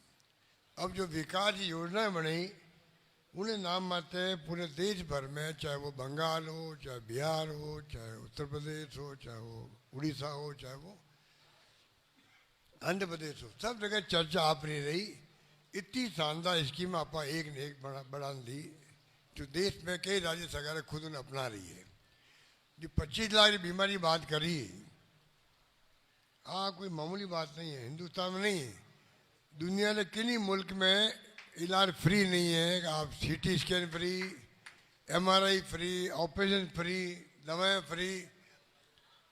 अब जो विकास की योजनाएं बनी उन्हें नाम माते पूरे देश भर में, चाहे वो बंगाल हो, चाहे बिहार हो, चाहे उत्तर प्रदेश हो, चाहे वो उड़ीसा हो, चाहे वो आंध्र प्रदेश हो, सब जगह चर्चा आप नहीं रही। इतनी शानदार स्कीम आप एक ने एक बढ़ा दी जो देश में कई राज्य सरकारें खुद उन्हें अपना रही है। जो 25 लाख की बीमारी बात करी, हाँ कोई मामूली बात नहीं है। हिंदुस्तान में नहीं, दुनिया के किन्हीं मुल्क में इलाज फ्री नहीं है। आप CT scan free, MRI free, operation free, दवाएं फ्री,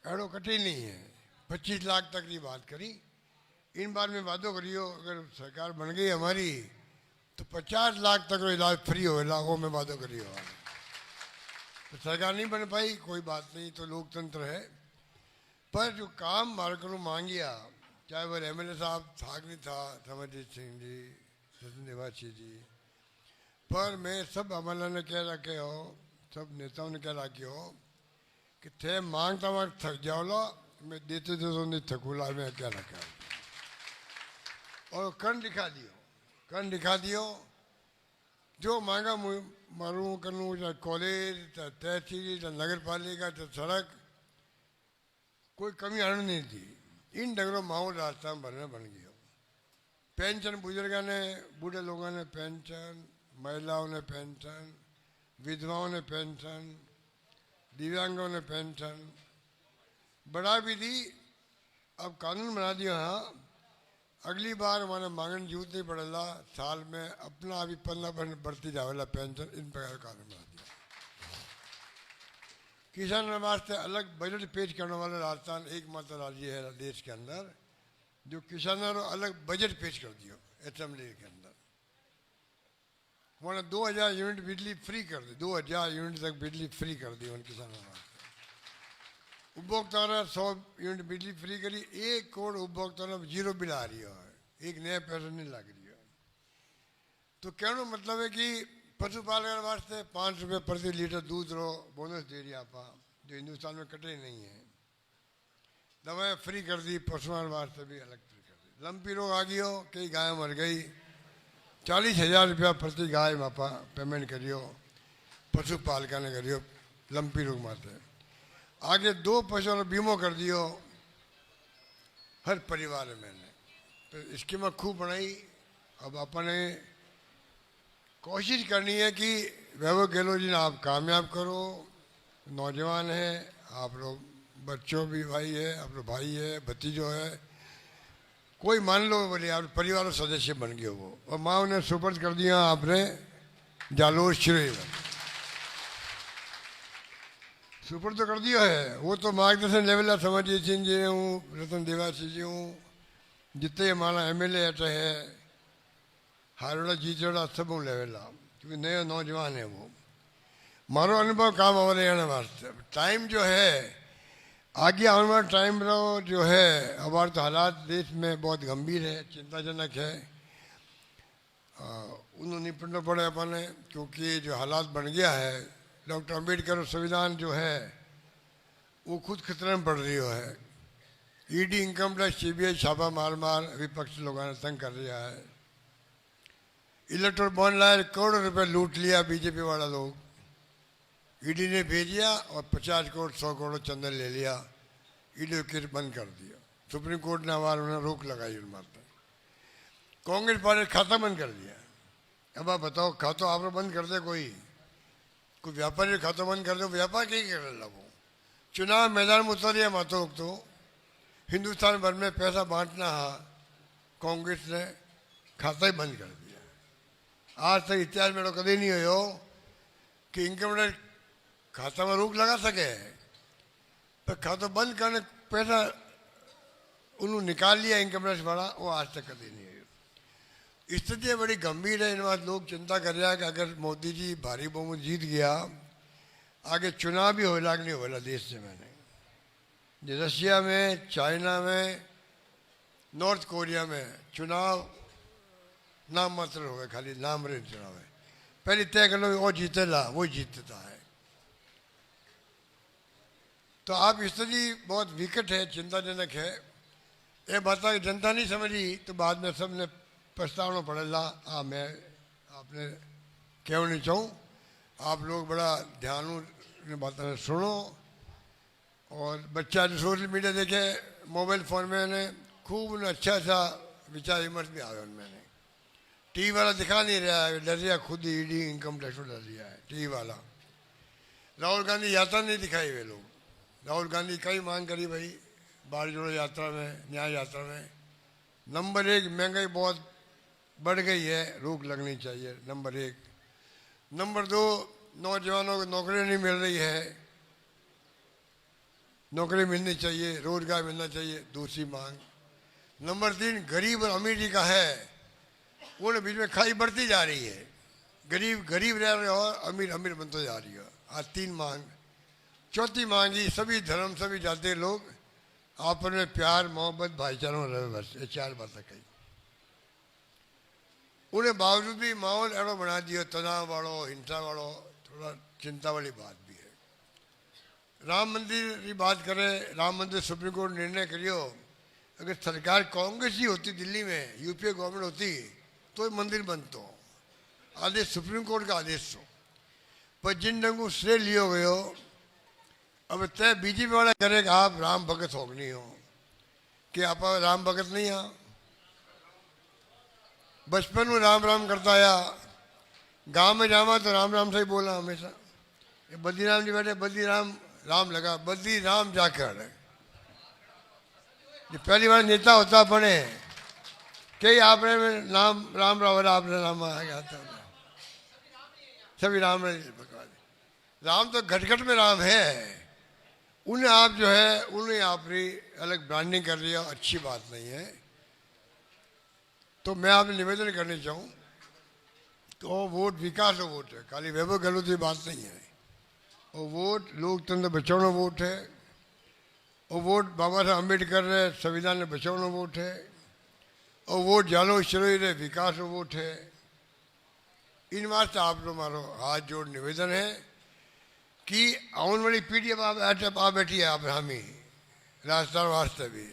अड़ो कटे नहीं है। 25 लाख तक की बात करी। इन बार में वादो करियो अगर सरकार बन गई हमारी तो 50 लाख तक इलाज फ्री होगा, वो में वादो करियो। तो सरकार नहीं बन पाई, कोई बात नहीं, तो लोकतंत्र है। पर जो काम हमारे को मांगिया, चाहे वो MLA साहब था कि नहीं था, समरजीत सिंह जी, रतन देवासी जी, पर मैं सब अमला ने कह रखे हो, सब नेताओं ने कह रखे हो कि थे मांगता मांग थक जाओला, मैं देते तो नहीं थकूला, मैं क्या रखा और कण दिखा दियो। जो मांगा मारूं करूँ, चाहे कॉलेज, चाहे तहसील, चाहे नगर पालिका, चाहे सड़क, कोई कमी आने नहीं थी। इन डगरों माहौल राजस्थान भर में बन गया। पेंशन बुजुर्गों ने, बूढ़े लोगों ने पेंशन, महिलाओं ने पेंशन, विधवाओं ने पेंशन, दिव्यांगों ने पेंशन बढ़ा भी दी। अब कानून बना दिया। हाँ, अगली बार हमारे मांगन जरूरत नहीं पड़ेगा, साल में अपना अभी 15% बढ़ती जावेला पेंशन। इन प्रकार कानून बना दिया। किसान वास्ते अलग बजट पेश करने वाला राजस्थान एकमात्र राज्य है देश के अंदर जो किसानों को अलग बजट पेश कर दियो असेंबली के अंदर। उन्होंने 2000 यूनिट बिजली फ्री कर दी, 2000 यूनिट तक बिजली फ्री कर दी उन किसानों वास्ते। उपभोक्ता ने 100 यूनिट बिजली फ्री करी। 1 करोड़ उपभोक्ता ने 0 बिल आ रही है, एक नया पैसा नहीं लग रही है। तो कहने मतलब है कि पशुपालन वास्ते 5 रुपये प्रति लीटर दूध रो बोनस दे रही आप, जो हिंदुस्तान में कटे नहीं है। दवाएं फ्री कर दी, पशुपालन वास्ते भी अलग फ्री कर दी। लंपी रोग आ गई हो, कई गाय मर गई, 40,000 रुपया प्रति गाय मापा पेमेंट करियो, पशुपालका ने करियो लंपी रोग माते। आगे 2 पशुओं बीमो कर दियो हर परिवार में। तो स्कीम खूब बनाई। अब अपने कोशिश करनी है कि वैभव गहलोत जी ने आप कामयाब करो। नौजवान है, आप लोग बच्चों भी भाई है, आप लोग भाई है, भतीजो है, कोई मान लो बोले आप परिवार सदस्य बन गए वो, और माँ उन्हें सुपर्द कर दिया आपने जालोर श्रेय सुपर्द तो कर दिया है। वो तो मार्गदर्शन लेवल है। समरजीत सिंह जी हूँ, रतन देवासी जी हूँ, जितने हमारा MLA अटे है, हारोड़ा जीचोड़ा सब लेवल आ, क्योंकि नया नौजवान है वो। मारो अनुभव काम हो रहे हैं वास्ते। टाइम जो है आगे आने वाला टाइम रहो जो है, हमारे तो हालात देश में बहुत गंभीर है, चिंताजनक है। उन्होंने निपटना पड़े अपने, क्योंकि जो हालात बन गया है, डॉक्टर अम्बेडकर संविधान जो है वो खुद खतरे में पड़ रही है। ईडी इनकम टैक्स सीबीआई छापा मार मार विपक्ष लोगों ने तंग कर दिया है। इलेक्ट्रोल बॉन्ड लाए, करोड़ों रुपए लूट लिया बीजेपी वाला लोग, ईडी ने भेजिया और 50 करोड़ 100 करोड़ चंदन ले लिया, ईडी किट बंद कर दिया। सुप्रीम कोर्ट ने हमारे उन्हें रोक लगाई उन बात पर। कांग्रेस पार्टी ने खाता बंद कर दिया। अब आप बताओ, खाता आपने बंद कर दे, कोई व्यापारी खाता बंद कर दे, व्यापार कहीं कर लगो। चुनाव मैदान में उतरिया मातो तो हिंदुस्तान भर में पैसा बांटना है, कांग्रेस ने खाता ही बंद कर दिया। आज तक इतिहास में कभी नहीं हो कि इनकम टैक्स खाता में रोक लगा सके, पर खाता बंद करने पैसा उन्होंने निकाल लिया इनकम टैक्स वाला, वो आज तक कभी नहीं हुई। स्थिति बड़ी गंभीर है। इन बात लोग चिंता कर रहा है कि अगर मोदी जी भारी बहुमत जीत गया, आगे चुनाव भी होला कि नहीं होला देश से। मैंने रशिया में, चाइना में, नॉर्थ कोरिया में चुनाव नाम मात्र हो गए, खाली नाम रहे चुनाव है। पहले तय कर लो वो जीतेला, वो जीतता है। तो आप स्थिति बहुत विकट है, चिंताजनक है। ये बात की जनता नहीं समझी तो बाद में सबने पछताना पड़ेगा। हाँ, मैं आपने क्यों नहीं चाहूँ, आप लोग बड़ा ध्यान बातें सुनो। और बच्चा जो सोशल मीडिया देखे, मोबाइल फ़ोन में ने खूब अच्छा अच्छा विचार विमर्श भी आया उनमें। टीवी वाला दिखा नहीं रहा है, डर रहा खुद ही ईडी इनकम टैक्स डर रहा है टीवी वाला। राहुल गांधी यात्रा नहीं दिखाई वे लोग। राहुल गांधी कई मांग करी भाई, बाढ़ जोड़ो यात्रा में, न्याय यात्रा में। नंबर 1, महंगाई बहुत बढ़ गई है, रोक लगनी चाहिए, नंबर 1। नंबर 2, नौजवानों को नौकरी नहीं मिल रही है, नौकरी मिलनी चाहिए, रोजगार मिलना चाहिए, दूसरी मांग। नंबर 3, गरीब और अमीर जी का है, उन्हें बीच में खाई बढ़ती जा रही है। गरीब गरीब रह रहे और अमीर अमीर बनते जा रही है। आज 3 मांग। चौथी मांगी, सभी धर्म सभी जाति लोग आपस में प्यार मोहब्बत भाईचारा में रहे, बस ये 4 बातें कही। उन्हें बावजूद भी माहौल ऐसा बना दिया, तनाव वालों, हिंसा वालों, थोड़ा चिंता वाली बात भी है। राम मंदिर की बात करें, राम मंदिर सुप्रीम कोर्ट निर्णय करियो। अगर सरकार कांग्रेस ही होती दिल्ली में, यूपीए गवर्नमेंट होती तो मंदिर बनतो, आदेश सुप्रीम कोर्ट का आदेश हो। पर जिन ढंग को श्रेय लियो गयो, अब तय बीजेपी वाला करेगा आप राम भगत हो नहीं हो कि आप राम भगत नहीं हो। बचपन में राम राम करता आया, गांव में जावा तो राम राम से ही बोला हमेशा। ये बद्रीराम जी बैठे, बद्रीराम राम लगा, बद्रीराम जाकर। ये पहली बार नेता होता बने कई आपने नाम राम रावल आपने नाम आया था, सभी राम राम तो घट में राम है। उन्हें आप जो है उन्हें आपने अलग ब्रांडिंग कर लिया, अच्छी बात नहीं है। तो मैं आपसे निवेदन करना चाहूँ तो वोट विकास का वोट है, खाली वैभव गहलोत की बात नहीं है। वो वोट लोकतंत्र बचाना वोट है, वो वोट बाबा साहब अम्बेडकर ने संविधान ने बचाना वोट है, और वोट जालो शरीर है विकास का वोट है। इन वास्ते आप लोग मारो हाथ जोड़ निवेदन है कि आने वाली पीढ़ी अब आप बैठी है, आप हामी राजस्थान वास्ते भी।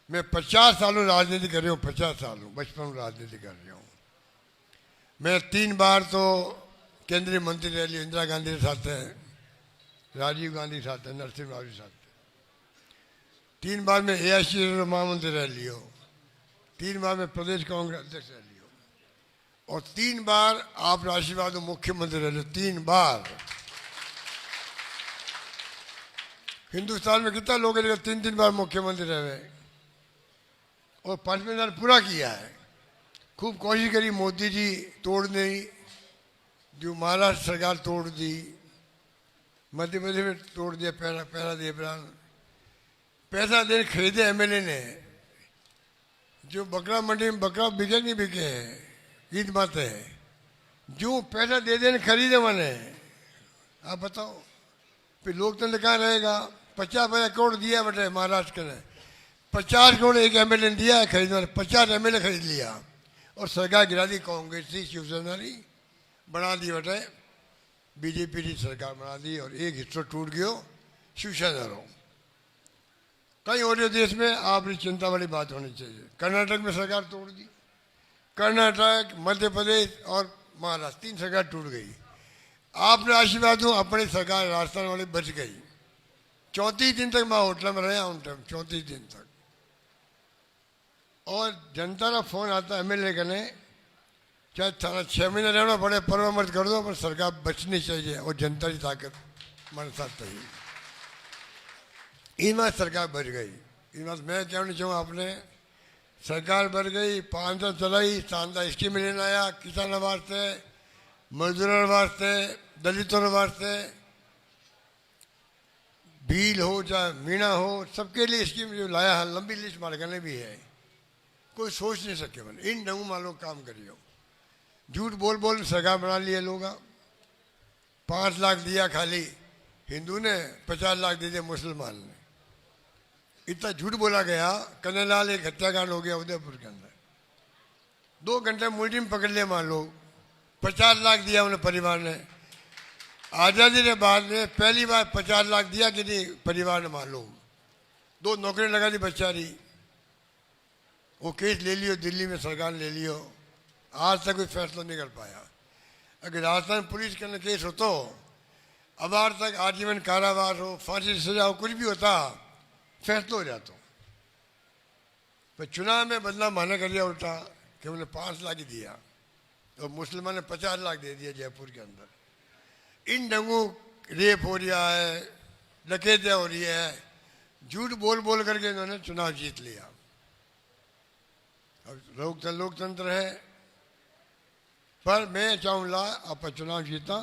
मैं 50 सालों राजनीति कर रही हूँ, 50 सालों बचपन में राजनीति कर रही हूँ। मैं 3 बार तो केंद्रीय मंत्री रह ली, इंदिरा गांधी के साथ है, राजीव गांधी के साथ है, नरसिम्हा राव के साथ। 3 बार मैं AIC महामंत्री रह लियो, 3 बार मैं प्रदेश कांग्रेस अध्यक्ष रह लियो, और 3 बार आप आशीर्वाद मुख्यमंत्री रह लियो। 3 बार हिंदुस्तान में कितना लोग हैं 3-3 बार मुख्यमंत्री रहे और 5 साल पूरा किया है। खूब कोशिश करी मोदी जी तोड़ने, जो महाराष्ट्र सरकार तोड़ दी, मध्य प्रदेश में तोड़ दिया, पैरा दिए पैसा दे खरीदे MLA ने। जो बकरा मंडी में बकरा बिके नहीं बिके है, ईद बात है। जो पैसा दे देने खरीदे मैंने, आप बताओ फिर लोकतंत्र कहाँ रहेगा। 50 करोड़ दिया बटे महाराष्ट्र के ने, 50 करोड़ एक MLA ने दिया है खरीदने, 50 MLA खरीद लिया और सरकार गिरा दी कांग्रेस की, शिवसेना की बना दी बटे, बीजेपी की सरकार बना दी और एक हिस्सा टूट गयो शिवसेना रो। कहीं और देश में आपकी चिंता वाली बात होनी चाहिए। कर्नाटक में सरकार तोड़ दी, कर्नाटक, मध्य प्रदेश और महाराष्ट्र, 3 सरकार टूट गई। आपने आशीर्वाद हो, अपनी सरकार राजस्थान वाली बच गई। 34 दिन तक मैं होटल में रहा हूँ, 34 दिन तक। और जनता का फोन आता एमएलए करने, चाहे 6 महीने रहना पड़े, परवा मत कर दो, पर सरकार बचनी चाहिए और जनता की ताकत हमारे साथ चाहिए। इन बार सरकार बच गई। इन बार मैं कहना चाहूँ, आपने सरकार बढ़ गई, 5 साल चलाई, शानदार स्कीम लेना आया, किसानों वास्ते, मजदूरों वास्ते, दलितों वास्ते, भील हो चाहे मीणा हो, सबके लिए स्कीम जो लाया है, लंबी लिस्ट हमारे कहने भी है, कोई सोच नहीं सके। मैंने इन ढंगों मालूम काम करियो, झूठ बोल बोल सरकार बना लिए लोग। 5 लाख दिया खाली हिंदू ने, 50 लाख दे दिया मुसलमान ने। इतना झूठ बोला गया। कन्हैयालाल एक हत्याकांड हो गया उदयपुर के अंदर, 2 घंटे मुलजिम पकड़ लिया मान लो, 50 लाख दिया उन्हें परिवार ने। आज़ादी के बाद में पहली बार 50 लाख दिया कि नहीं परिवार ने मान लो। 2 नौकरी लगा दी बच्चारी। वो केस ले लियो, दिल्ली में सरकार ले लियो, आज तक कोई फैसला नहीं कर पाया। अगर राजस्थान पुलिस के केस हो तो अब आज तक आजीवन कारावास हो, फांसी की सजा हो, कुछ भी होता, फैसला हो जाता। पर चुनाव में बदला माना कर दिया उल्टा कि उन्हें 5 लाख ही दिया और मुसलमान ने 50 लाख दे दिया जयपुर के अंदर। इन ढंगों रेप हो रहा है, डकैतियाँ हो रही है, झूठ बोल बोल करके इन्होंने चुनाव जीत लिया। अब लोकतंत्र है, पर मैं चाहूँगा आप चुनाव जीता।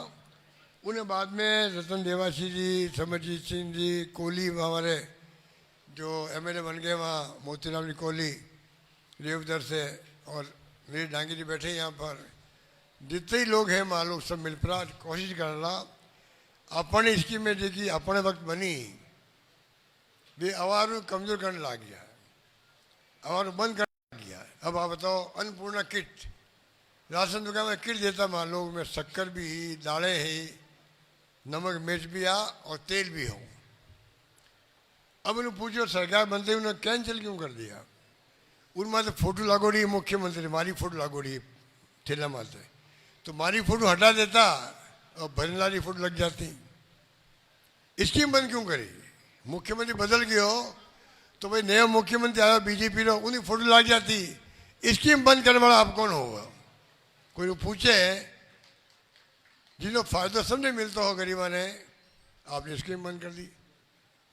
उन्हें बाद में रतन देवासी जी, समरजीत सिंह जी, कोहली हमारे जो एमएलए बन गए वहाँ, मोतीराम कोहली रेवदर से, और मेरे डांगी जी बैठे यहाँ पर, जितने ही लोग हैं मालूम सब मिलकर कोशिश कर रहा। अपने स्कीम में देखी अपने वक्त बनी भी आवारू कमजोर करने लग गया, आवारू बंद करने लग गया। अब आप बताओ, अन्नपूर्णा किट, राशन दुकान में किट देता मान लो, में शक्कर भी ही, दालें ही, नमक मिर्च भी आ और तेल भी हो। अब उन्हें पूछो सरकार बनते उन्होंने कैंसिल क्यों कर दिया? उनमें तो फोटो लागो रही मुख्यमंत्री, मारी फोटो लागो रही ठेला मारते, तो मारी फोटो हटा देता और भरनारी फोटो लग जाती। स्कीम बंद क्यों करी? मुख्यमंत्री बदल गए हो तो भाई नया मुख्यमंत्री आया बीजेपी रो, उन्हीं फोटो लग जाती। स्कीम बंद करने वाला आप कौन होगा? कोई पूछे जिन्होंने फायदा समझे मिलता हो गरीबा ने, आपने स्कीम बंद कर दी।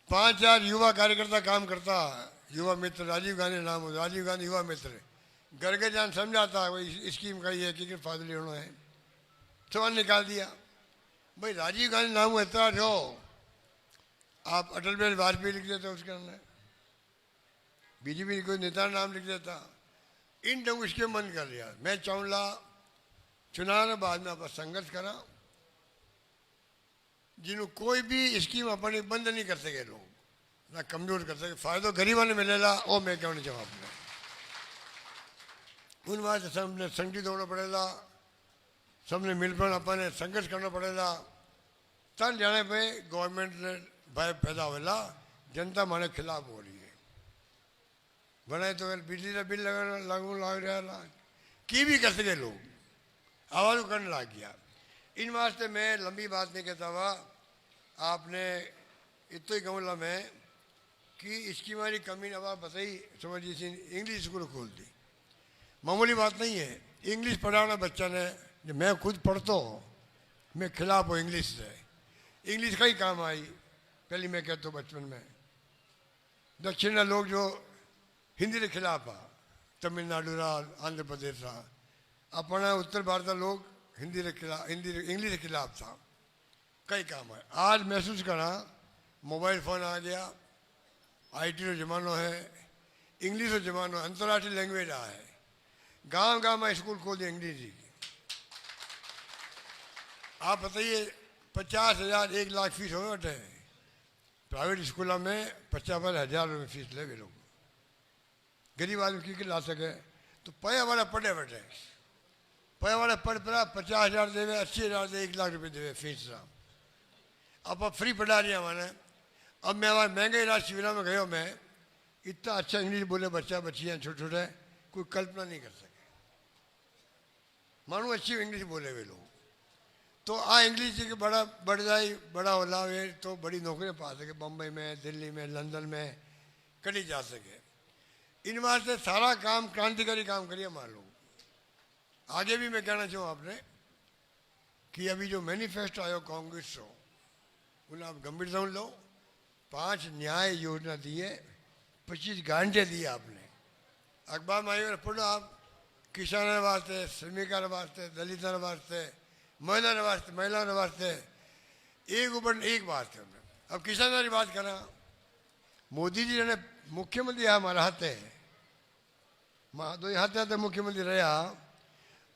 5-4 युवा कार्यकर्ता काम करता, युवा मित्र, राजीव गांधी नाम हो, राजीव गांधी युवा मित्र, घर के जान समझाता भाई स्कीम का ये कि फायदा लेना है, सवाल निकाल दिया। भाई राजीव गांधी नाम हो इतना जो आप अटल बिहारी वाजपेयी लिख देते उसके अंदर, बीजेपी कोई नेता नाम लिख देता। इन ढंग स्कीम बंद कर दिया। मैं चाहूँगा चुनाव के बाद में आप संघर्ष करा, जिन्हों कोई भी स्कीम अपने बंद नहीं कर सके, लोग ना कमजोर कर सके, फायदा गरीबा ने मिलेगा। और मैं कहना चाहूँ आपने उन बात से सबने संगठित होना पड़ेगा, सबने मिलकर अपने संघर्ष करना पड़ेगा, तब जाने पे गवर्नमेंट ने भय पैदा होगा। जनता हमारे खिलाफ हो रही है, बनाए तो बिजली का बिल लगाना लागू लग रहा की भी कर सके, लोग आवाज़ करने लग गया। इन वास्ते मैं लंबी बात नहीं कहता हुआ, आपने इतना ही कहूँगा मैं कि इसकी हमारी कमी ने अब बताई, समझिए इंग्लिश स्कूल खोल दी, मामूली बात नहीं है। इंग्लिश पढ़ाना बच्चा ने, जो मैं खुद पढ़ता हूँ, मैं खिलाफ हूँ इंग्लिश से, इंग्लिश का ही काम आई। पहले मैं कहता हूँ बचपन में दक्षिण लोग जो हिंदी के खिलाफ आ, तमिलनाडु रहा, आंध्र प्रदेश रहा, अपना उत्तर भारत लोग हिंदी के खिलाफ, इंग्लिश के खिलाफ था। कई काम है। आज महसूस करा मोबाइल फ़ोन आ गया, आईटी का ज़माना है, इंग्लिश का ज़माना, अंतर्राष्ट्रीय लैंग्वेज आ है। गांव गांव में स्कूल खोल दिए अंग्रेजी की। आप बताइए 50,000 1 लाख फीस हो बैठे प्राइवेट स्कूलों में, 50,000 रुपये फीस ले वे लोग। गरीब आदमी की ला सके तो पैया वाला पढ़े बैठे, पैया वाला पढ़ पड़ा 50,000 देवे, 80,000 दे, 1 लाख रुपये देवे फीस रहा। अब फ्री पढ़ा रही मैंने। अब मैं हमारे महंगे इलाज शिविरों में गयो, मैं इतना अच्छा इंग्लिश बोले बच्चा बच्चियाँ छोटे छोटे कोई कल्पना नहीं कर सके। मानो अच्छी इंग्लिश बोले वे लोग तो इंग्लिश जी के बड़ा बढ़ जाए बड़ा होला वे तो बड़ी नौकरियाँ पा सके, बम्बई में, दिल्ली में, लंदन में करी जा सके। इन वास्ते सारा काम क्रांतिकारी काम करिए मान लो। आगे भी मैं कहना चाहूँ आपने कि अभी जो मैनिफेस्टो आयो कांग्रेस को उन्हें आप गंभीर समझ लो। 5 न्याय योजना दी है, 25 गारंटियाँ दी आपने। अखबार में आयो पढ़ो आप, किसानों वास्ते, श्रमिकों वास्ते, दलितों वास्ते, महिलाओं वास्ते एक ऊपर एक बात है। अब किसानों की बात करा, मोदी जी ने मुख्यमंत्री हमारे हाथे दो हाथे मुख्यमंत्री रहा।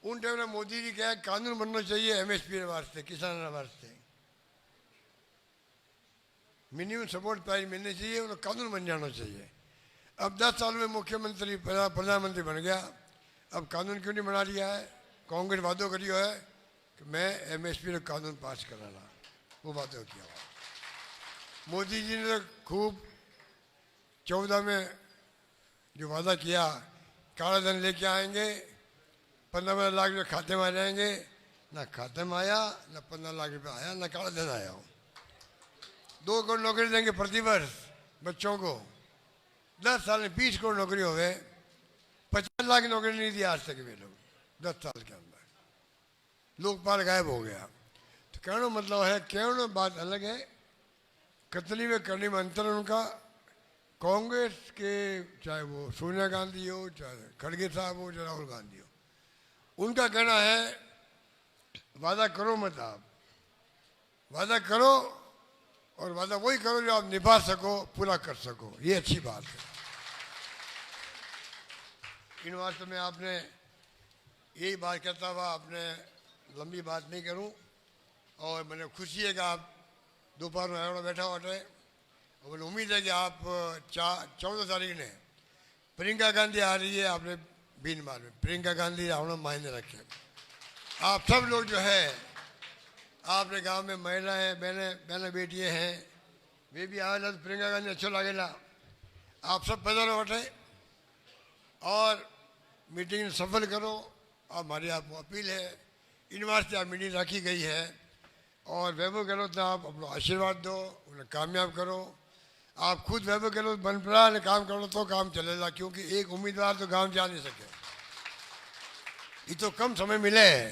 उन टाइम में मोदी जी क्या कानून बनना चाहिए MSP वास्ते, किसानों वास्ते मिनिमम सपोर्ट प्राइस मिलनी चाहिए और कानून बन जाना चाहिए। अब 10 साल में मुख्यमंत्री प्रधानमंत्री बन गया, अब कानून क्यों नहीं बना लिया है? कांग्रेस वादो करियो है कि मैं MSP ने कानून पास कराना, वो वादो किया। मोदी जी ने तो खूब 14 में जो वादा किया काला धन लेके आएंगे, 15 लाख रुपये खाते में आ जाएंगे, ना खाते में आया, ना 15 लाख रुपये आया, ना काला धन आया। 2 करोड़ नौकरी देंगे प्रति वर्ष बच्चों को। 10 साल में 20 करोड़ नौकरी हो गए, 50 लाख नौकरी नहीं दी आज तक वे लोग 10 साल के अंदर। लोकपाल गायब हो गया। तो कहने मतलब है, कहने बात अलग है, कतली में करने में अंतर उनका। कांग्रेस के चाहे वो सोनिया गांधी हो, चाहे खड़गे साहब हो, चाहे राहुल गांधी हो, उनका कहना है वादा करो मत, आप वादा करो और वादा वही करो जो आप निभा सको, पूरा कर सको। ये अच्छी बात है। इन वास्तव में आपने यही बात कहता हुआ आपने लंबी बात नहीं करूं, और मैंने खुशी है कि आप दोपहर में आयोड़ा बैठा हुआ है, और मुझे उम्मीद है कि आप 14 तारीख ने प्रियंका गांधी आ रही है। आपने बीनमार में प्रियंका गांधी आवना मायने रखे। आप सब लोग जो है, आपने गांव में महिलाएं बहनें बेटियां हैं, वे भी आवेला तो प्रियंका गांधी अच्छो लगेला। आप सब पैदल उठे और मीटिंग सफल करो। और हमारी आपको अपील है, इन वास्ते आप मीटिंग रखी गई है, और वैभव गहलोत ने आप अपना आशीर्वाद दो, उन्हें कामयाब करो। आप खुद वैभव गहलोत बन पड़ा ने काम करो तो काम चलेगा, क्योंकि एक उम्मीदवार तो गांव जा नहीं सके। ये तो कम समय मिले है।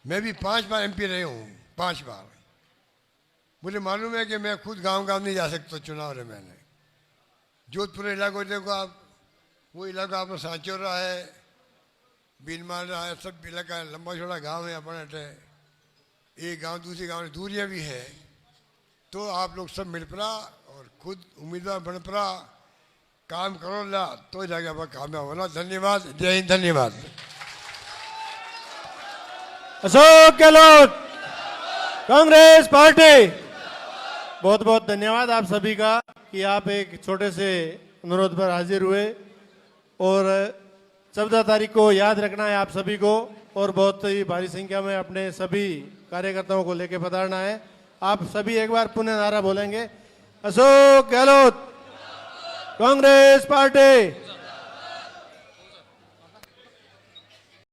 मैं भी 5 बार MP रही हूँ, 5 बार। मुझे मालूम है कि मैं खुद गांव नहीं जा सकता चुनाव में। मैंने जोधपुर इलाको देखो आप, वो इलाका आपने सांचो रहा है, बीनमार रहा है, सब इलाका लंबा चौड़ा गाँव है अपने अटे। एक गांव दूसरे गांव में दूरियां भी है, तो आप लोग सब मिल पड़ा और खुद उम्मीदवार बन पड़ा, काम करो ला तो जाके आप कामयाब होना। धन्यवाद। जय हिंद। धन्यवाद। अशोक गहलोत, कांग्रेस पार्टी। बहुत बहुत धन्यवाद आप सभी का कि आप एक छोटे से अनुरोध पर हाजिर हुए, और 14 तारीख को याद रखना है आप सभी को, और बहुत ही भारी संख्या में अपने सभी कार्यकर्ताओं को लेकर पधारना है। आप सभी एक बार पुनः नारा बोलेंगे, अशोक गहलोत, कांग्रेस पार्टी।